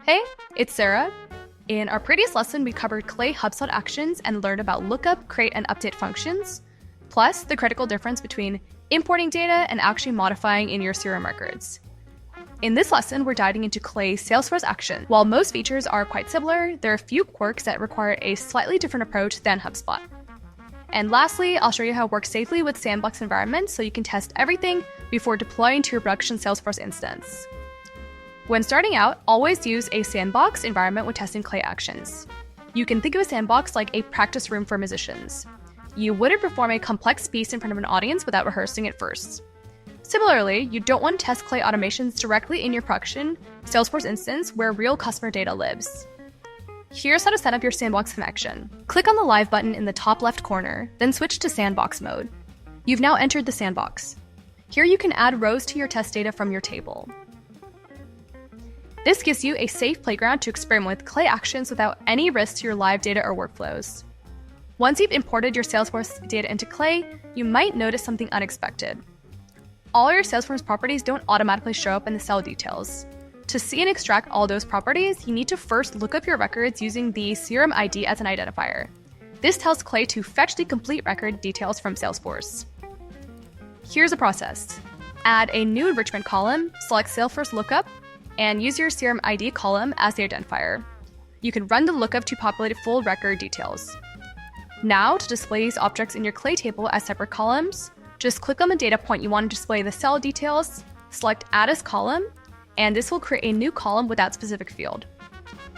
Hey, it's Sarah. In our previous lesson, we covered Clay HubSpot actions and learned about lookup, create, and update functions, plus the critical difference between importing data and actually modifying in your CRM records. In this lesson, we're diving into Clay's Salesforce action. While most features are quite similar, there are a few quirks that require a slightly different approach than HubSpot. And lastly, I'll show you how it works safely with Sandbox environments so you can test everything before deploying to your production Salesforce instance. When starting out, always use a Sandbox environment when testing Clay actions. You can think of a sandbox like a practice room for musicians. You wouldn't perform a complex piece in front of an audience without rehearsing it first. Similarly, you don't want to test Clay automations directly in your production Salesforce instance where real customer data lives. Here's how to set up your Sandbox connection. Click on the Live button in the top left corner, then switch to Sandbox mode. You've now entered the Sandbox. Here you can add rows to your test data from your table. This gives you a safe playground to experiment with Clay actions without any risk to your live data or workflows. Once you've imported your Salesforce data into Clay, you might notice something unexpected. All your Salesforce properties don't automatically show up in the cell details. To see and extract all those properties, you need to first look up your records using the CRM ID as an identifier. This tells Clay to fetch the complete record details from Salesforce. Here's the process. Add a new enrichment column, select Salesforce Lookup, and use your CRM ID column as the identifier. You can run the lookup to populate full record details. Now, to display these objects in your Clay table as separate columns, just click on the data point you want to display the cell details, select Add as Column, and this will create a new column with that specific field.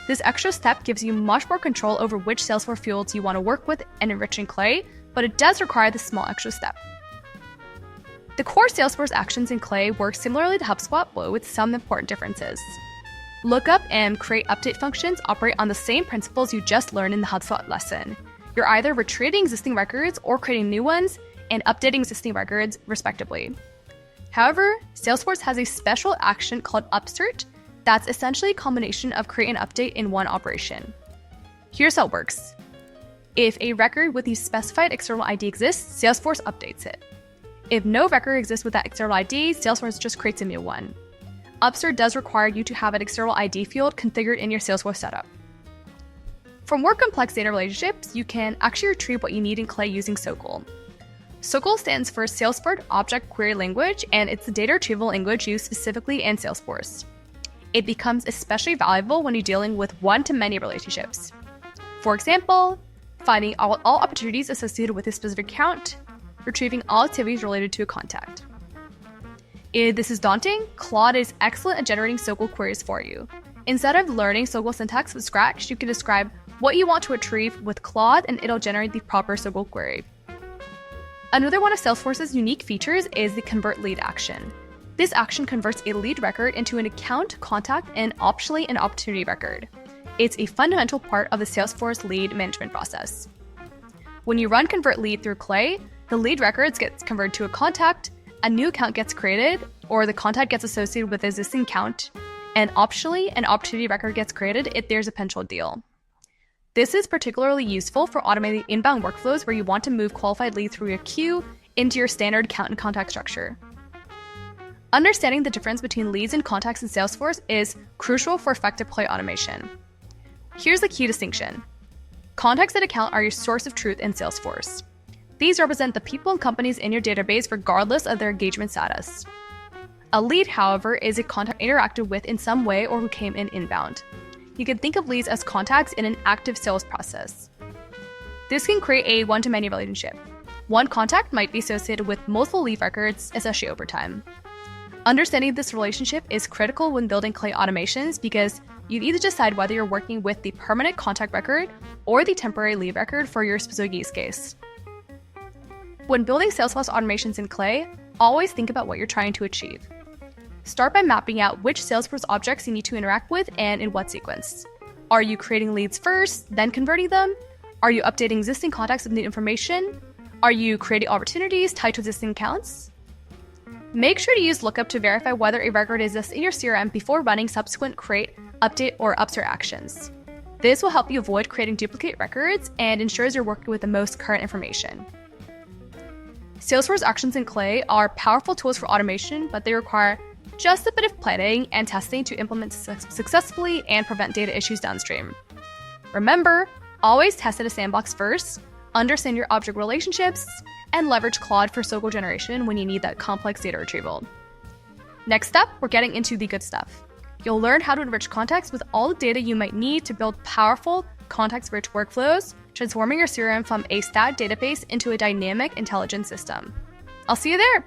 This extra step gives you much more control over which Salesforce fields you want to work with and enrich in Clay, but it does require this small extra step. The core Salesforce actions in Clay work similarly to HubSpot, but with some important differences. Lookup and create update functions operate on the same principles you just learned in the HubSpot lesson. You're either retrieving existing records or creating new ones and updating existing records, respectively. However, Salesforce has a special action called Upsert that's essentially a combination of create and update in one operation. Here's how it works. If a record with the specified external ID exists, Salesforce updates it. If no record exists with that external ID, Salesforce just creates a new one. Upsert does require you to have an external ID field configured in your Salesforce setup. For more complex data relationships, you can actually retrieve what you need in Clay using SOQL. SOQL stands for Salesforce Object Query Language, and it's the data retrieval language used specifically in Salesforce. It becomes especially valuable when you're dealing with one-to-many relationships. For example, finding all opportunities associated with a specific account, retrieving all activities related to a contact. If this is daunting, Claude is excellent at generating SOQL queries for you. Instead of learning SOQL syntax from scratch, you can describe what you want to retrieve with Claude and it'll generate the proper SOQL query. Another one of Salesforce's unique features is the convert lead action. This action converts a lead record into an account, contact, and optionally an opportunity record. It's a fundamental part of the Salesforce lead management process. When you run convert lead through Clay, the lead records gets converted to a contact, a new account gets created, or the contact gets associated with an existing account, and optionally, an opportunity record gets created if there's a potential deal. This is particularly useful for automating inbound workflows where you want to move qualified leads through your queue into your standard account and contact structure. Understanding the difference between leads and contacts in Salesforce is crucial for effective Clay automation. Here's the key distinction. Contacts and account are your source of truth in Salesforce. These represent the people and companies in your database regardless of their engagement status. A lead, however, is a contact interacted with in some way or who came in inbound. You can think of leads as contacts in an active sales process. This can create a one-to-many relationship. One contact might be associated with multiple lead records, especially over time. Understanding this relationship is critical when building Clay automations because you either decide whether you're working with the permanent contact record or the temporary lead record for your specific use case. When building Salesforce automations in Clay, always think about what you're trying to achieve. Start by mapping out which Salesforce objects you need to interact with and in what sequence. Are you creating leads first, then converting them? Are you updating existing contacts with new information? Are you creating opportunities tied to existing accounts? Make sure to use Lookup to verify whether a record exists in your CRM before running subsequent create, update, or upsert actions. This will help you avoid creating duplicate records and ensures you're working with the most current information. Salesforce actions in Clay are powerful tools for automation, but they require Just a bit of planning and testing to implement successfully and prevent data issues downstream. Remember, always test at a sandbox first, understand your object relationships, and leverage Claude for SOQL generation when you need that complex data retrieval. Next up, we're getting into the good stuff. You'll learn how to enrich context with all the data you might need to build powerful, context-rich workflows, transforming your CRM from a stat database into a dynamic, intelligent system. I'll see you there!